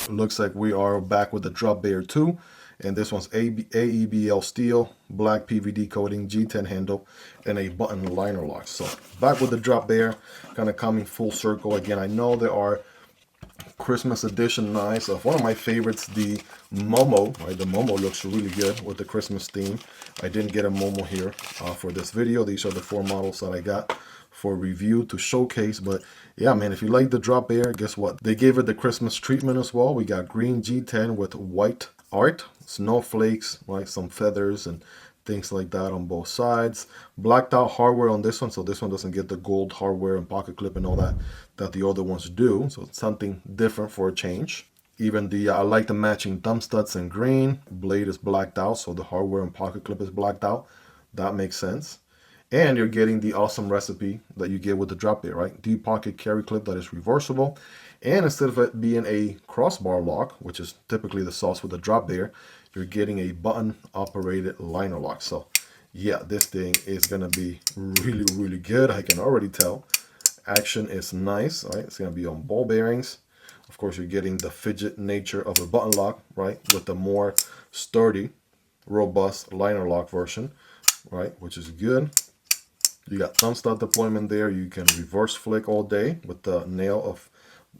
looks like we are back with the Drop Bear 2. And this one's AEBL steel, black PVD coating, G10 handle, and a button liner lock. So back with the Drop Bear, kind of coming full circle. Again, I know there are Christmas edition knives of one of my favorites, the Momo. Right, the Momo looks really good with the Christmas theme. I didn't get a Momo here for this video. These are the 4 models that I got for review to showcase. But yeah, man, if you like the Drop Bear, guess what? They gave it the Christmas treatment as well. We got green G10 with white art, snowflakes, right, some feathers and things like that on both sides. Blacked out hardware on this one, so this one doesn't get the gold hardware and pocket clip and all that the other ones do. So it's something different for a change. Even the I like the matching thumb studs in green. Blade is blacked out, so the hardware and pocket clip is blacked out. That makes sense. And you're getting the awesome recipe that you get with the Drop Bear, right? Deep pocket carry clip that is reversible. And instead of it being a crossbar lock, which is typically the sauce with the Drop Bear, you're getting a button operated liner lock. So yeah, this thing is gonna be really, really good. I can already tell. Action is nice, right? It's gonna be on ball bearings. Of course, you're getting the fidget nature of a button lock, right? With the more sturdy, robust liner lock version, right? Which is good. You got thumb stud deployment there. You can reverse flick all day with the nail of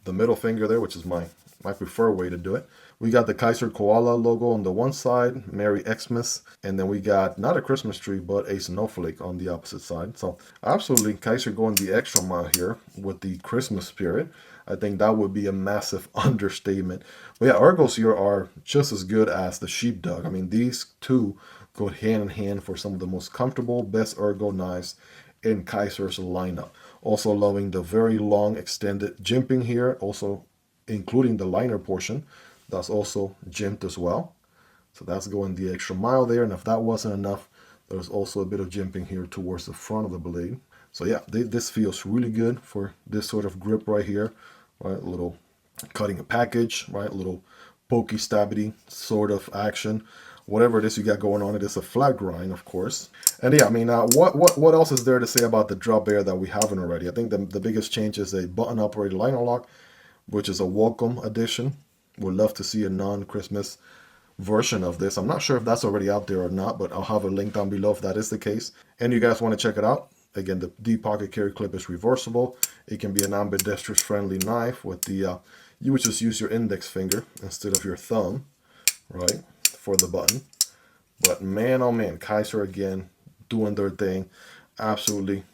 the middle finger there, which is my preferred way to do it. We got the Kizer Koala logo on the one side, Merry Xmas, and then we got not a Christmas tree, but a snowflake on the opposite side. So absolutely, Kizer going the extra mile here with the Christmas spirit. I think that would be a massive understatement. But yeah, ergos here are just as good as the Sheepdog. I mean, these two go hand in hand for some of the most comfortable, best ergo knives in Kizer's lineup. Also loving the very long extended jimping here, also including the liner portion. That's also jimped as well. So that's going the extra mile there. And if that wasn't enough, there's also a bit of jimping here towards the front of the blade. So yeah, this feels really good for this sort of grip right here. Right, a little cutting a package, right, a little pokey stabby sort of action. Whatever it is you got going on, it is a flat grind, of course. And yeah, I mean, what else is there to say about the Drop Bear that we haven't already? I think the biggest change is a button operated liner lock, which is a welcome addition. Would love to see a non-Christmas version of this. I'm not sure if that's already out there or not, but I'll have a link down below if that is the case. And you guys want to check it out. Again, the deep pocket carry clip is reversible. It can be an ambidextrous friendly knife with the, you would just use your index finger instead of your thumb, right, for the button. But man, oh man, Kizer again, doing their thing. Absolutely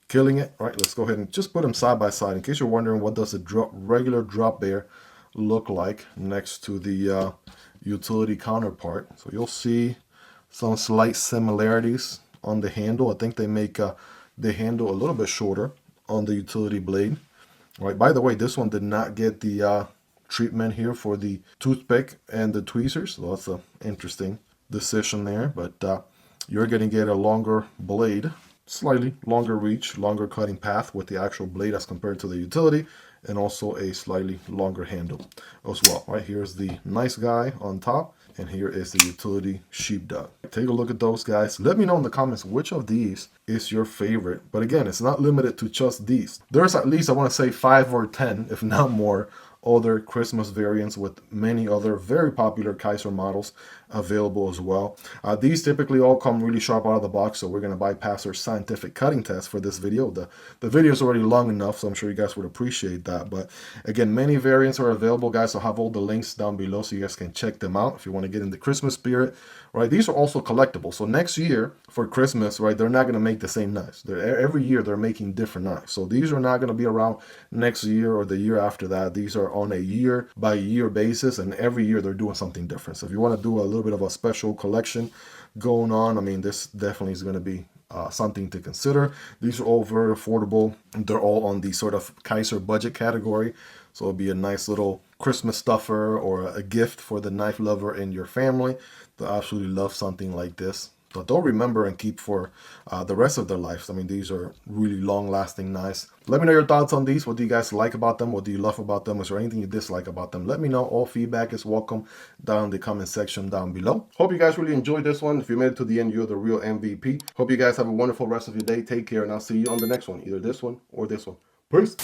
killing it. All right, let's go ahead and just put them side by side. In case you're wondering, what does a regular Drop Bear look like next to the utility counterpart? So you'll see some slight similarities on the handle. I think they make the handle a little bit shorter on the utility blade. All right, by the way, this one did not get the treatment here for the toothpick and the tweezers, so that's an interesting decision there. But you're going to get a longer blade, slightly longer reach, longer cutting path with the actual blade as compared to the utility, and also a slightly longer handle as well. Right, here's the Nice Guy on top, and here is the utility Sheepdog. Take a look at those guys. Let me know in the comments which of these is your favorite. But again, it's not limited to just these. There's at least, I want to say, 5 or 10, if not more, other Christmas variants with many other very popular Kizer models available as well. These typically all come really sharp out of the box, so we're going to bypass our scientific cutting test for this video. The video is already long enough, so I'm sure you guys would appreciate that. But again, many variants are available, guys. I'll have all the links down below so you guys can check them out if you want to get in the Christmas spirit. Right, these are also collectible. So next year for Christmas, right, they're not going to make the same knives. Every year they're making different knives. So these are not going to be around next year or the year after that. These are on a year by year basis, and every year they're doing something different. So if you want to do a little bit of a special collection going on, I mean, this definitely is going to be something to consider. These are all very affordable. They're all on the sort of Kizer budget category. So it'll be a nice little Christmas stuffer or a gift for the knife lover in your family. They'll absolutely love something like this. But they'll remember and keep for the rest of their lives. I mean, these are really long-lasting knives. Let me know your thoughts on these. What do you guys like about them? What do you love about them? Is there anything you dislike about them? Let me know. All feedback is welcome down in the comment section down below. Hope you guys really enjoyed this one. If you made it to the end, you're the real MVP. Hope you guys have a wonderful rest of your day. Take care, and I'll see you on the next one. Either this one or this one. Peace.